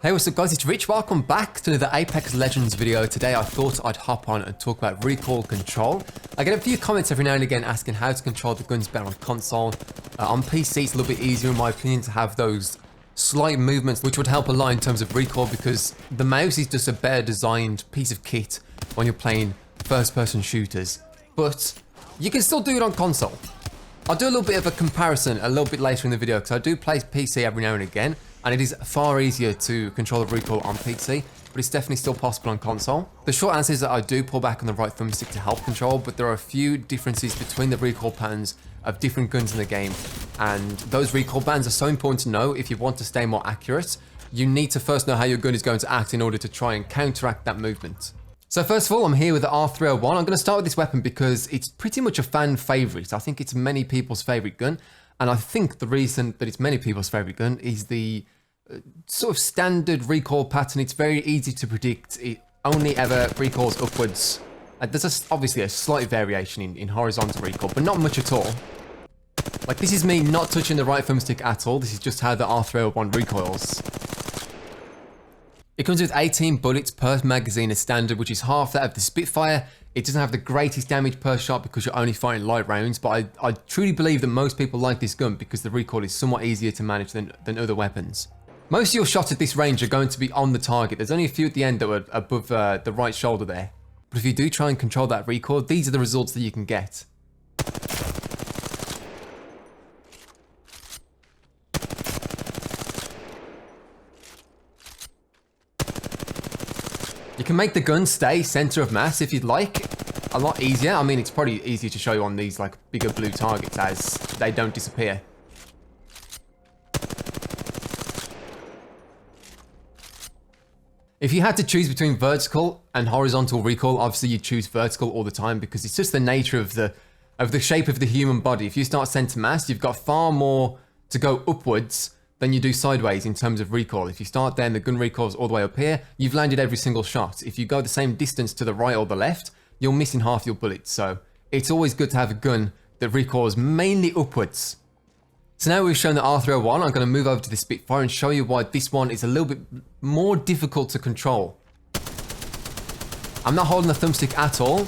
Hey, what's up guys, it's Rich. Welcome back to the Apex Legends video. Today I thought I'd hop on and talk about recoil control. I get a few comments every now and again asking how to control the guns better on console. On PC it's a little bit easier in my opinion to have those slight movements which would help a lot in terms of recoil because the mouse is just a better designed piece of kit when you're playing first person shooters. But you can still do it on console. I'll do a little bit of a comparison a little bit later in the video because I do play PC every now and again. And it is far easier to control the recoil on PC, but it's definitely still possible on console. The short answer is that I do pull back on the right thumbstick to help control, but there are a few differences between the recoil patterns of different guns in the game. And those recoil bands are so important to know if you want to stay more accurate. You need to first know how your gun is going to act in order to try and counteract that movement. So first of all, I'm here with the R301. I'm going to start with this weapon because it's pretty much a fan favorite. I think it's many people's favorite gun. And I think the reason that it's many people's favorite gun is the sort of standard recoil pattern. It's very easy to predict. It only ever recoils upwards. There's obviously a slight variation in horizontal recoil, but not much at all. Like this is me not touching the right thumbstick at all. This is just how the R301 recoils. It comes with 18 bullets per magazine as standard, which is half that of the Spitfire. It doesn't have the greatest damage per shot because you're only firing light rounds, but I truly believe that most people like this gun because the recoil is somewhat easier to manage than other weapons. Most of your shots at this range are going to be on the target. There's only a few at the end that were above the right shoulder there. But if you do try and control that recoil, these are the results that you can get. You can make the gun stay center of mass if you'd like. A lot easier. I mean, it's probably easier to show you on these like bigger blue targets as they don't disappear. If you had to choose between vertical and horizontal recoil, obviously you choose vertical all the time because it's just the nature of the shape of the human body. If you start center mass, you've got far more to go upwards than you do sideways in terms of recoil. If you start there and the gun recoils all the way up here, you've landed every single shot. If you go the same distance to the right or the left, you're missing half your bullets. So it's always good to have a gun that recoils mainly upwards. So now we've shown the R301, I'm going to move over to the Spitfire and show you why this one is a little bit more difficult to control. I'm not holding the thumbstick at all.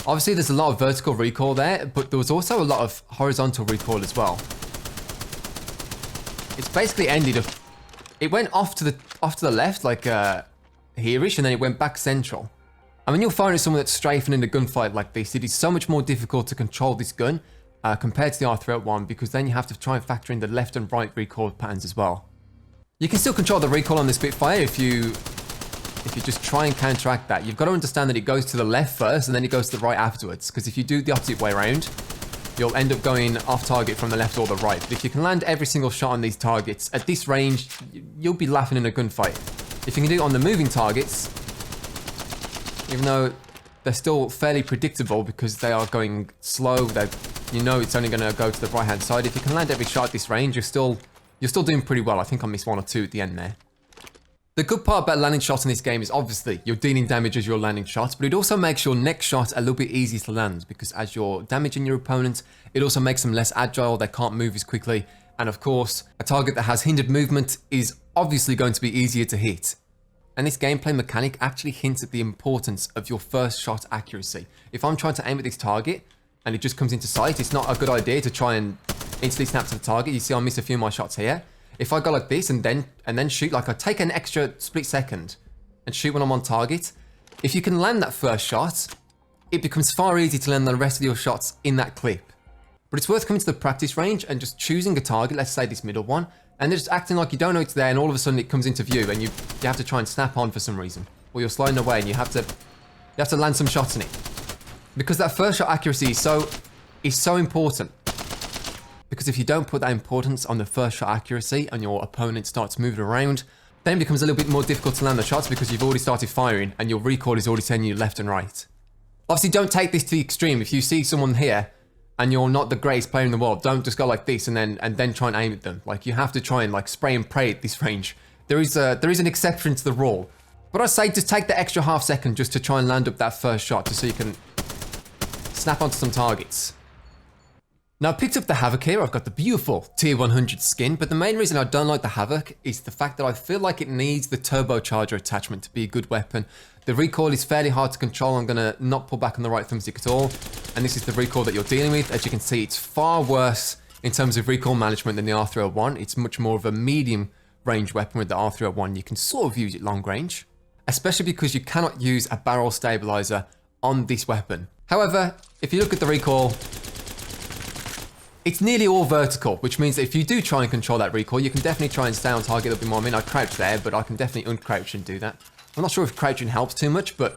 Obviously there's a lot of vertical recoil there, but there was also a lot of horizontal recoil as well. It's basically ended, it went off to the left, like here-ish, and then it went back central. I mean, you'll find someone that's strafing in a gunfight like this, it is so much more difficult to control this gun compared to the R301 because then you have to try and factor in the left and right recoil patterns as well. You can still control the recoil on the Spitfire if you just try and counteract that. You've got to understand that it goes to the left first and then it goes to the right afterwards, because if you do the opposite way around, you'll end up going off target from the left or the right. But if you can land every single shot on these targets, at this range, you'll be laughing in a gunfight. If you can do it on the moving targets, even though they're still fairly predictable because they are going slow, you know it's only going to go to the right hand side. If you can land every shot at this range, you're still doing pretty well. I think I missed one or two at the end there. The good part about landing shots in this game is obviously you're dealing damage as you're landing shots, but it also makes your next shot a little bit easier to land because as you're damaging your opponent, it also makes them less agile, they can't move as quickly, and of course, a target that has hindered movement is obviously going to be easier to hit. And this gameplay mechanic actually hints at the importance of your first shot accuracy. If I'm trying to aim at this target and it just comes into sight, it's not a good idea to try and instantly snap to the target. You see I miss a few of my shots here. If I go like this and then shoot, like I take an extra split second and shoot when I'm on target, if you can land that first shot, it becomes far easier to land the rest of your shots in that clip. But it's worth coming to the practice range and just choosing a target, let's say this middle one, and just acting like you don't know it's there and all of a sudden it comes into view and you have to try and snap on for some reason. Or you're sliding away and you have to land some shots in it. Because that first shot accuracy is so important. Because if you don't put that importance on the first shot accuracy and your opponent starts moving around, then it becomes a little bit more difficult to land the shots because you've already started firing and your recoil is already telling you left and right. Obviously don't take this to the extreme. If you see someone here and you're not the greatest player in the world, don't just go like this and then try and aim at them. Like you have to try and like spray and pray at this range. There is an exception to the rule. But I say just take the extra half second just to try and land up that first shot just so you can snap onto some targets. Now I picked up the Havoc here, I've got the beautiful tier 100 skin, but the main reason I don't like the Havoc is the fact that I feel like it needs the turbocharger attachment to be a good weapon. The recoil is fairly hard to control, I'm gonna not pull back on the right thumbstick at all, and this is the recoil that you're dealing with. As you can see, it's far worse in terms of recoil management than the R301. It's much more of a medium range weapon with the R301. You can sort of use it long range, especially because you cannot use a barrel stabilizer on this weapon. However, if you look at the recoil, it's nearly all vertical, which means that if you do try and control that recoil, you can definitely try and stay on target a little bit more. I mean, I crouch there, but I can definitely uncrouch and do that. I'm not sure if crouching helps too much, but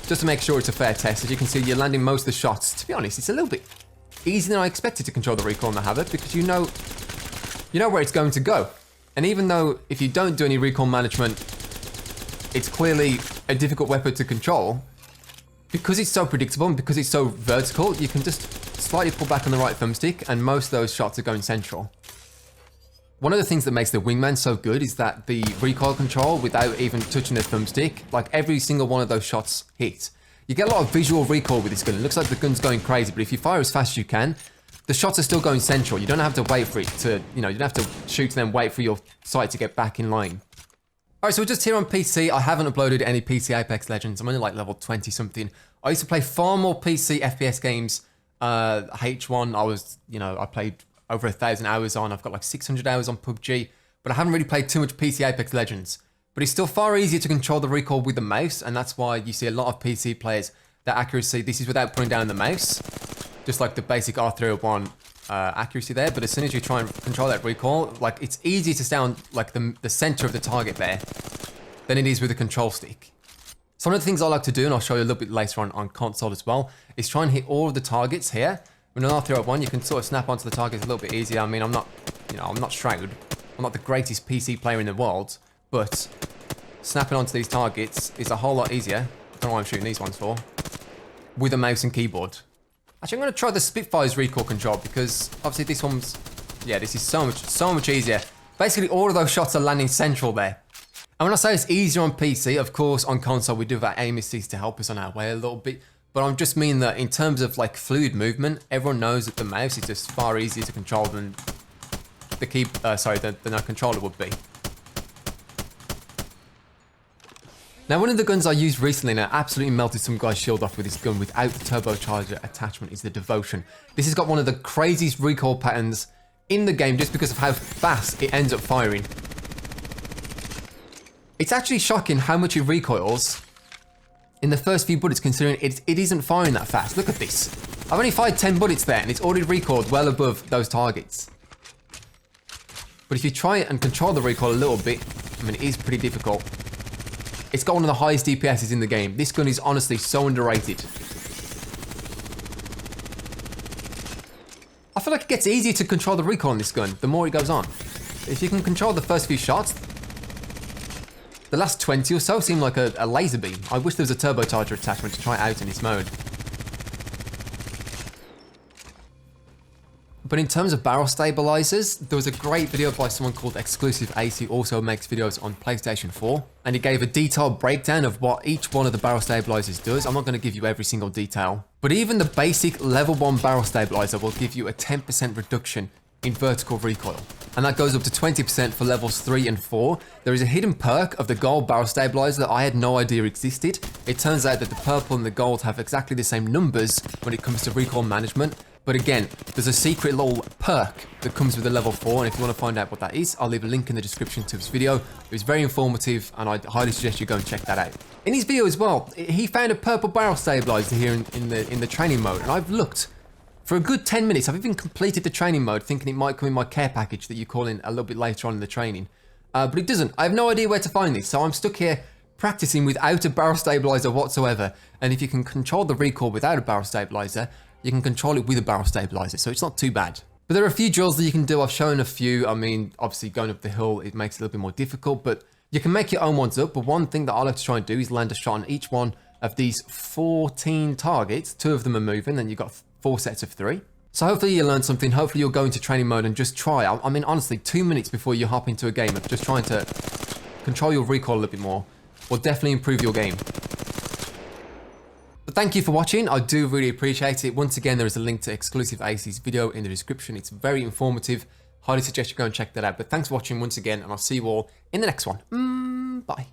just to make sure it's a fair test, as you can see, you're landing most of the shots. To be honest, it's a little bit easier than I expected to control the recoil on the Havoc, because you know where it's going to go. And even though if you don't do any recoil management, it's clearly a difficult weapon to control, because it's so predictable and because it's so vertical, you can just slightly pull back on the right thumbstick and most of those shots are going central. One of the things that makes the Wingman so good is that the recoil control, without even touching the thumbstick, like every single one of those shots hit. You get a lot of visual recoil with this gun. It looks like the gun's going crazy, but if you fire as fast as you can, the shots are still going central. You don't have to wait for it to, you don't have to shoot and then wait for your sight to get back in line. Alright, so we're just here on PC. I haven't uploaded any PC Apex Legends. I'm only like level 20 something. I used to play far more PC FPS games. H1, I played over 1,000 hours on. I've got like 600 hours on PUBG, but I haven't really played too much PC Apex Legends. But it's still far easier to control the recoil with the mouse, and that's why you see a lot of PC players, their accuracy, this is without putting down the mouse, just like the basic R301 accuracy there, but as soon as you try and control that recoil, like it's easier to stay on like the center of the target there than it is with a control stick. So one of the things I like to do, and I'll show you a little bit later on console as well, is try and hit all of the targets here. With an R301, you can sort of snap onto the targets a little bit easier. I mean, I'm not Shroud. I'm not the greatest PC player in the world, but snapping onto these targets is a whole lot easier. I don't know why I'm shooting these ones for. With a mouse and keyboard. Actually, I'm going to try the Spitfire's recoil control because obviously this one's, yeah, this is so much easier. Basically, all of those shots are landing central there. And when I say it's easier on PC, of course, on console, we do have our aim assist to help us on our way a little bit. But I just mean that in terms of like fluid movement, everyone knows that the mouse is just far easier to control than the controller would be. Now, one of the guns I used recently and I absolutely melted some guy's shield off with this gun without the turbocharger attachment is the Devotion. This has got one of the craziest recoil patterns in the game just because of how fast it ends up firing. It's actually shocking how much it recoils in the first few bullets, considering it isn't firing that fast. Look at this. I've only fired 10 bullets there and it's already recoiled well above those targets. But if you try it and control the recoil a little bit, I mean, it is pretty difficult. It's got one of the highest DPSs in the game. This gun is honestly so underrated. I feel like it gets easier to control the recoil on this gun the more it goes on. If you can control the first few shots, the last 20 or so seem like a laser beam. I wish there was a turbocharger attachment to try it out in this mode. But in terms of barrel stabilizers, there was a great video by someone called TheXclusiveAce who also makes videos on PlayStation 4. And he gave a detailed breakdown of what each one of the barrel stabilizers does. I'm not going to give you every single detail. But even the basic level 1 barrel stabilizer will give you a 10% reduction in vertical recoil. And that goes up to 20% for levels 3 and 4. There is a hidden perk of the gold barrel stabilizer that I had no idea existed. It turns out that the purple and the gold have exactly the same numbers when it comes to recoil management. But again, there's a secret little perk that comes with the level 4, and if you want to find out what that is, I'll leave a link in the description to this video. It was very informative, and I'd highly suggest you go and check that out. In his video as well, he found a purple barrel stabilizer here in the training mode, and I've looked for a good 10 minutes. I've even completed the training mode, thinking it might come in my care package that you call in a little bit later on in the training. But it doesn't. I have no idea where to find this, so I'm stuck here practicing without a barrel stabilizer whatsoever. And if you can control the recoil without a barrel stabilizer, you can control it with a barrel stabilizer, so it's not too bad. But there are a few drills that you can do. I've shown a few. I mean, obviously going up the hill, it makes it a little bit more difficult, but you can make your own ones up. But one thing that I like to try and do is land a shot on each one of these 14 targets. 2 of them are moving, and you've got 4 sets of 3. So hopefully you learn something. Hopefully you'll go into training mode and just try. I mean, honestly, 2 minutes before you hop into a game of just trying to control your recoil a little bit more will definitely improve your game. But thank you for watching. I do really appreciate it. Once again, there is a link to TheXclusiveAce's video in the description. It's very informative. Highly suggest you go and check that out. But thanks for watching once again, and I'll see you all in the next one. Bye.